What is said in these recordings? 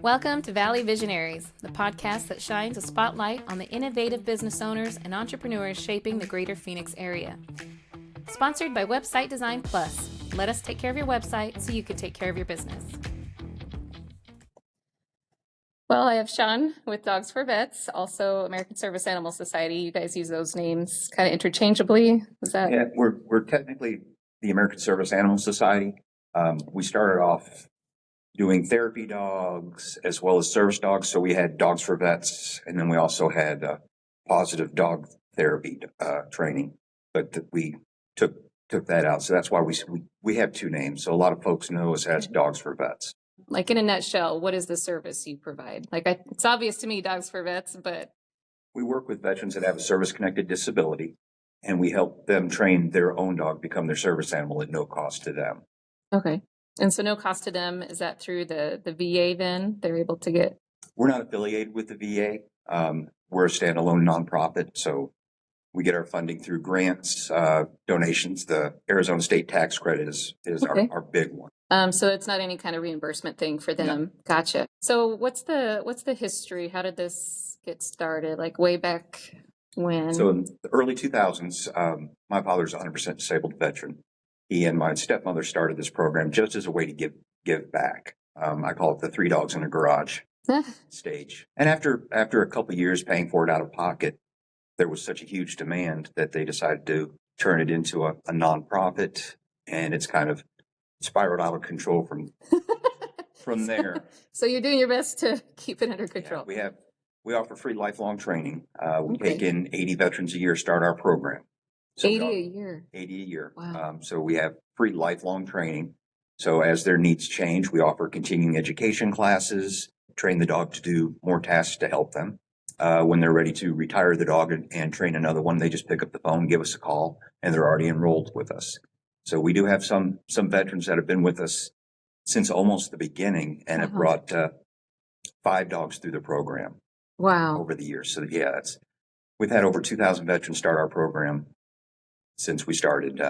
Welcome to Valley Visionaries, the podcast that shines a spotlight on the innovative business owners and entrepreneurs shaping the greater Phoenix area. Sponsored by Website Design Plus. Let us take care of your website so you can take care of your business. Well, I have Shaun with Dogs for Vets, also American Service Animal Society. You guys use those names kind of interchangeably. Is that? Yeah, we're technically the American Service Animal Society. We started off doing therapy dogs as well as service dogs. So we had Dogs for Vets, and then we also had positive dog therapy training. But we took that out. So that's why we have two names. So a lot of folks know us as Dogs for Vets. Like in a nutshell, what is the service you provide? It's obvious to me, Dogs for Vets, but we work with veterans that have a service-connected disability, and we help them train their own dog become their service animal at no cost to them. Okay. And so no cost to them, is that through the VA then? They're able to get? We're not affiliated with the VA. We're a standalone nonprofit, so we get our funding through grants, donations. The Arizona State Tax Credit is Okay. our big one. So it's not any kind of reimbursement thing for them. No. Gotcha. So what's the history? How did this get started? Like way back when? So in the early 2000s, my father's a 100% disabled veteran. He and my stepmother started this program just as a way to give back. I call it the Three Dogs in a Garage stage. And after a couple of years paying for it out of pocket, there was such a huge demand that they decided to turn it into a nonprofit, and it's kind of spiraled out of control from there. So you're doing your best to keep it under control. Yeah, we offer free lifelong training. We take in 80 veterans a year, start our program. So 80 a year. 80 a year. Wow. So we have free lifelong training. So as their needs change, we offer continuing education classes, train the dog to do more tasks to help them. When they're ready to retire the dog and train another one, they just pick up the phone, give us a call, and they're already enrolled with us. So we do have some veterans that have been with us since almost the beginning and have brought 5 dogs through the program. Wow. Over the years. So yeah, we've had over 2,000 veterans start our program since we started,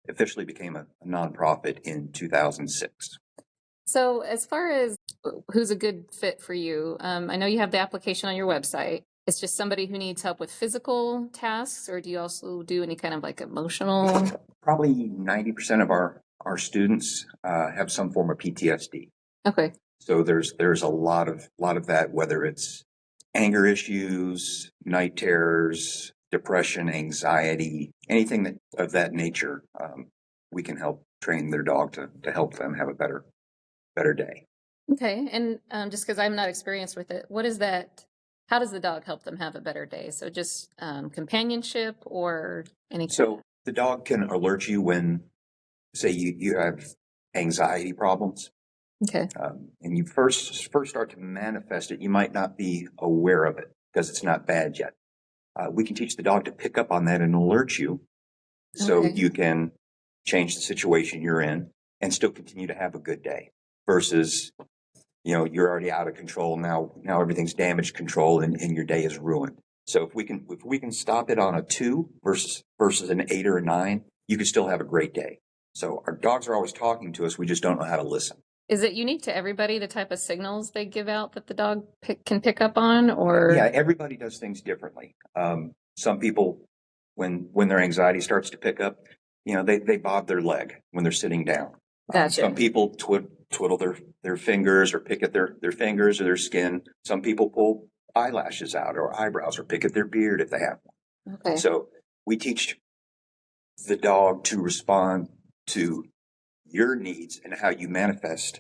officially became a nonprofit in 2006. So as far as who's a good fit for you, I know you have the application on your website. It's just somebody who needs help with physical tasks, or do you also do any kind of like emotional? Probably 90% of our students have some form of PTSD. Okay. So there's a lot of that, whether it's anger issues, night terrors, depression, anxiety, anything of that nature. We can help train their dog to help them have a better day. Okay. And just because I'm not experienced with it, what is that? How does the dog help them have a better day? So just companionship or anything? So the dog can alert you when, say, you have anxiety problems. Okay. And you first start to manifest it. You might not be aware of it because it's not bad yet. We can teach the dog to pick up on that and alert you so you can change the situation you're in and still continue to have a good day versus, you're already out of control. Now everything's damage control and your day is ruined. So if we can stop it on a 2 versus an 8 or a 9, you can still have a great day. So our dogs are always talking to us. We just don't know how to listen. Is it unique to everybody, the type of signals they give out that the dog can pick up on, or? Yeah, everybody does things differently. Some people, when their anxiety starts to pick up, they bob their leg when they're sitting down. Gotcha. Some people twiddle their fingers or pick at their fingers or their skin. Some people pull eyelashes out or eyebrows or pick at their beard if they have one. Okay. So we teach the dog to respond to your needs and how you manifest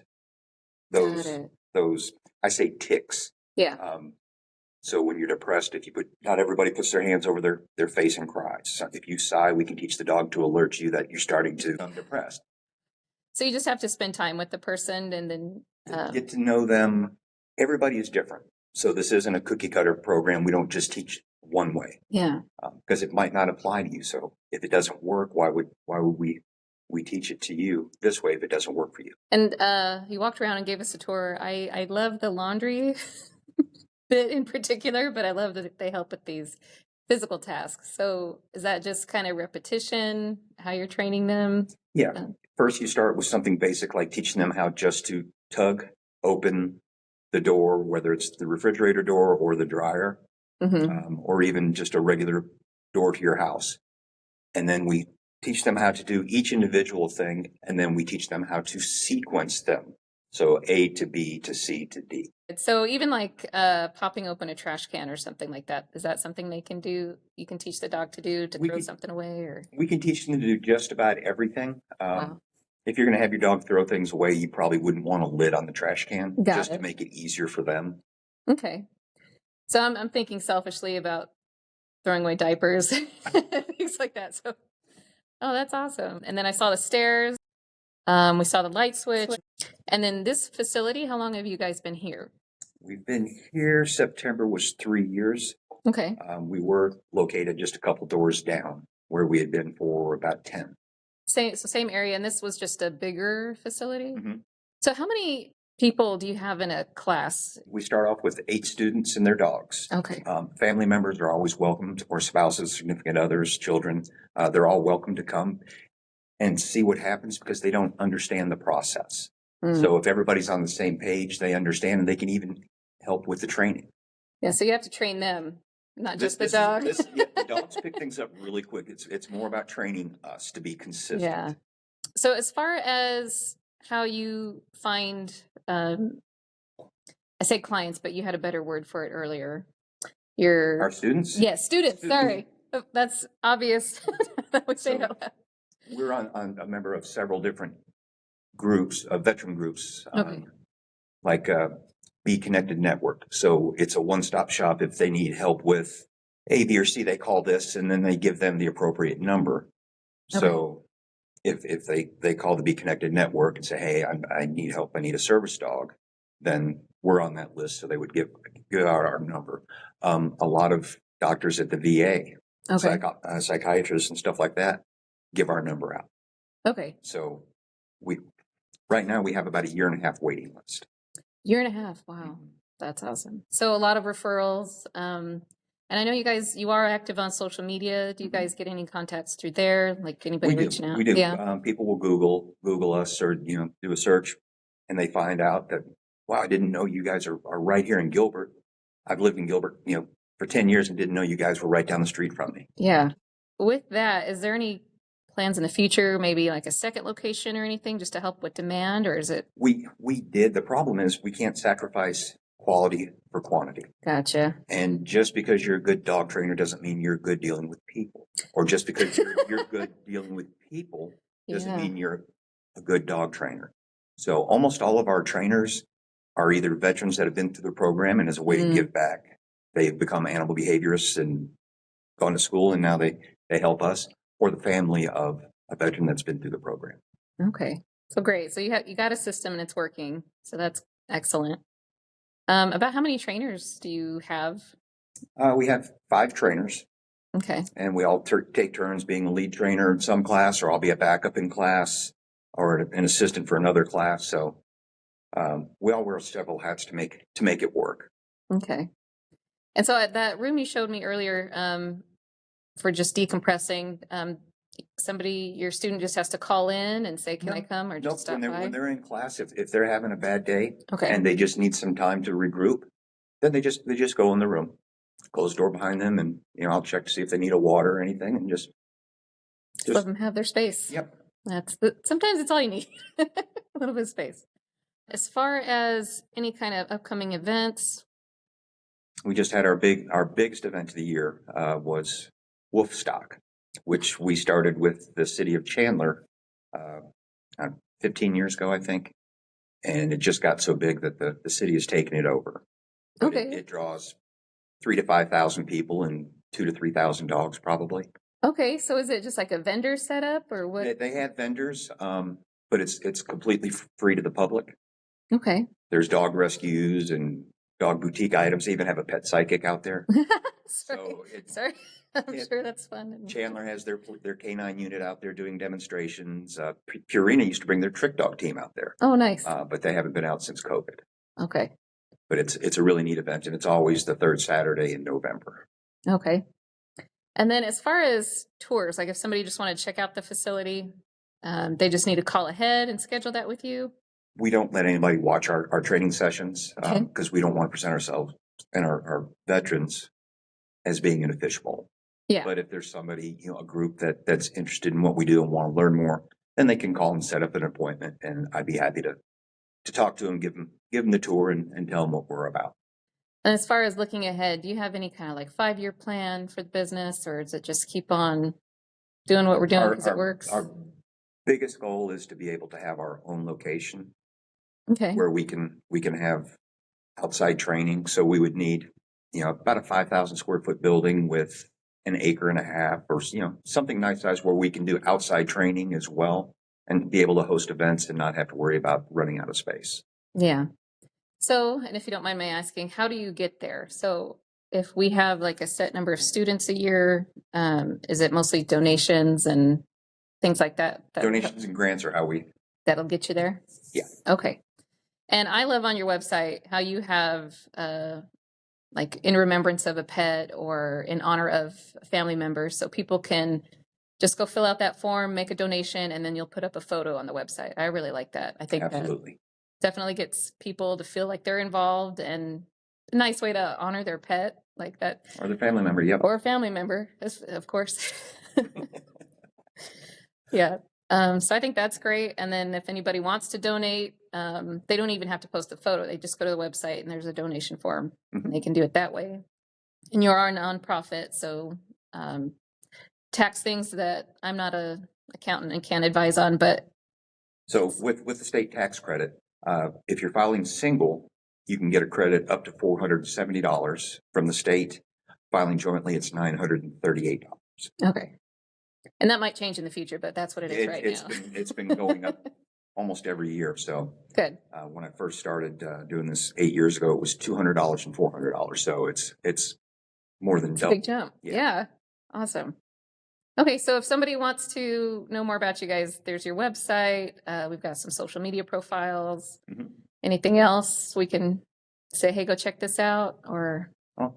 those I say tics. Yeah. So when you're depressed, not everybody puts their hands over their face and cries. So if you sigh, we can teach the dog to alert you that you're starting to become depressed. So you just have to spend time with the person and then get to know them. Everybody is different. So this isn't a cookie cutter program. We don't just teach one way. Yeah. Because it might not apply to you. So if it doesn't work, why would we teach it to you this way if it doesn't work for you? And you walked around and gave us a tour. I love the laundry bit in particular, but I love that they help with these physical tasks. So is that just kind of repetition, how you're training them? Yeah. First, you start with something basic like teaching them how just to tug open the door, whether it's the refrigerator door or the dryer, or even just a regular door to your house. And then we teach them how to do each individual thing, and then we teach them how to sequence them. So A to B to C to D. So even like popping open a trash can or something like that, is that something they can do? You can teach the dog to do to throw something away, or we can teach them to do just about everything. Wow. If you're going to have your dog throw things away, you probably wouldn't want a lid on the trash can to make it easier for them. Okay. So I'm thinking selfishly about throwing away diapers, things like that. So, oh, that's awesome. And then I saw the stairs. We saw the light switch. And then this facility, how long have you guys been here? We've been here, September was 3 years. Okay. We were located just a couple doors down where we had been for about 10. Same area, and this was just a bigger facility? So how many people do you have in a class? We start off with 8 students and their dogs. Okay. Family members are always welcome, or spouses, significant others, children. They're all welcome to come and see what happens because they don't understand the process. So if everybody's on the same page, they understand, and they can even help with the training. Yeah, so you have to train them, not just the dog. The dogs pick things up really quick. It's more about training us to be consistent. Yeah. So as far as how you find, I say clients, but you had a better word for it earlier. Our students? Yes, students. Sorry. That's obvious that we say that. We're on a member of several different groups, veteran groups, like Be Connected Network. So it's a one-stop shop. If they need help with A, B, or C, they call this, and then they give them the appropriate number. So if they call the Be Connected Network and say, hey, I need help, I need a service dog, then we're on that list. So they would give out our number. A lot of doctors at the VA, psychiatrists and stuff like that, give our number out. Okay. So right now we have about 1.5 years waiting list. 1.5 years. Wow. That's awesome. So a lot of referrals. And I know you are active on social media. Do you guys get any contacts through there? Like anybody reaching out? We do. Yeah. People will Google us or, do a search, and they find out that, wow, I didn't know you guys are right here in Gilbert. I've lived in Gilbert, for 10 years and didn't know you guys were right down the street from me. Yeah. With that, is there any plans in the future, maybe like a second location or anything just to help with demand, or is it? We did. The problem is we can't sacrifice quality for quantity. Gotcha. And just because you're a good dog trainer doesn't mean you're good dealing with people. Or just because you're good dealing with people doesn't mean you're a good dog trainer. So almost all of our trainers are either veterans that have been through the program, and as a way to give back, they've become animal behaviorists and gone to school, and now they help us, or the family of a veteran that's been through the program. Okay. So great. So you got a system and it's working. So that's excellent. About how many trainers do you have? We have 5 trainers. Okay. And we all take turns being a lead trainer in some class, or I'll be a backup in class, or an assistant for another class. So we all wear several hats to make it work. Okay. And so at that room you showed me earlier, for just decompressing, your student just has to call in and say, can I come, or just stop by? When they're in class, if they're having a bad day and they just need some time to regroup, then they just go in the room, close the door behind them, and I'll check to see if they need a water or anything, and just let them have their space. Yep. Sometimes it's all you need. A little bit of space. As far as any kind of upcoming events, we just had our biggest event of the year was Wolfstock, which we started with the city of Chandler 15 years ago, I think. And it just got so big that the city has taken it over. But it draws 3,000 to 5,000 people and 2,000 to 3,000 dogs probably. Okay, so is it just like a vendor setup, or what? They have vendors, but it's completely free to the public. Okay. There's dog rescues and dog boutique items. They even have a pet psychic out there. Sorry. I'm sure that's fun. Chandler has their canine unit out there doing demonstrations. Purina used to bring their trick dog team out there. Oh, nice. But they haven't been out since COVID. Okay. But it's a really neat event, and it's always the 3rd Saturday in November. Okay. And then as far as tours, like if somebody just wanted to check out the facility, they just need to call ahead and schedule that with you? We don't let anybody watch our training sessions because we don't want to present ourselves and our veterans as being in a fishbowl. Yeah. But if there's somebody, a group that's interested in what we do and want to learn more, then they can call and set up an appointment, and I'd be happy to talk to them, give them the tour, and tell them what we're about. And as far as looking ahead, do you have any kind of like 5-year plan for the business, or is it just keep on doing what we're doing because it works? Our biggest goal is to be able to have our own location. Okay. Where we can have outside training. So we would need, about a 5,000 square foot building with an acre and a half, or something nice size where we can do outside training as well and be able to host events and not have to worry about running out of space. Yeah. So, and if you don't mind me asking, how do you get there? So if we have like a set number of students a year, is it mostly donations and things like that? Donations and grants are how that'll get you there? Yeah. Okay. And I love on your website how you have like in remembrance of a pet or in honor of a family member. So people can just go fill out that form, make a donation, and then you'll put up a photo on the website. I really like that. I think absolutely that definitely gets people to feel like they're involved, and a nice way to honor their pet like that. Or their family member, yep. Or a family member, of course. Yeah. So I think that's great. And then if anybody wants to donate, they don't even have to post a photo. They just go to the website and there's a donation form. Mm-hmm. And they can do it that way. And you are a nonprofit, so tax things that I'm not an accountant and can't advise on. But so with the state tax credit, if you're filing single, you can get a credit up to $470 from the state. Filing jointly, it's $938. Okay. And that might change in the future, but that's what it is right now. It's been going up almost every year. So good. When I first started doing this 8 years ago, it was $200 and $400. So it's more than double. Big jump. Yeah. Awesome. Okay, so if somebody wants to know more about you guys, there's your website. We've got some social media profiles. Mm-hmm. Anything else we can say, hey, go check this out? Or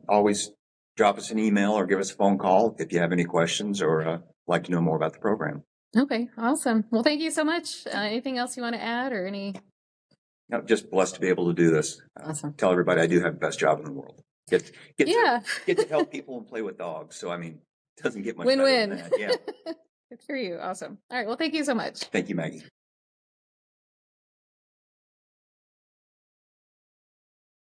always drop us an email or give us a phone call if you have any questions or like to know more about the program. Okay, awesome. Well, thank you so much. Anything else you want to add or any? No, just blessed to be able to do this. Awesome. Tell everybody I do have the best job in the world. Get to help people and play with dogs. So, it doesn't get much win-win. better than that. Yeah. Good for you. Awesome. All right. Well, thank you so much. Thank you, Maggie.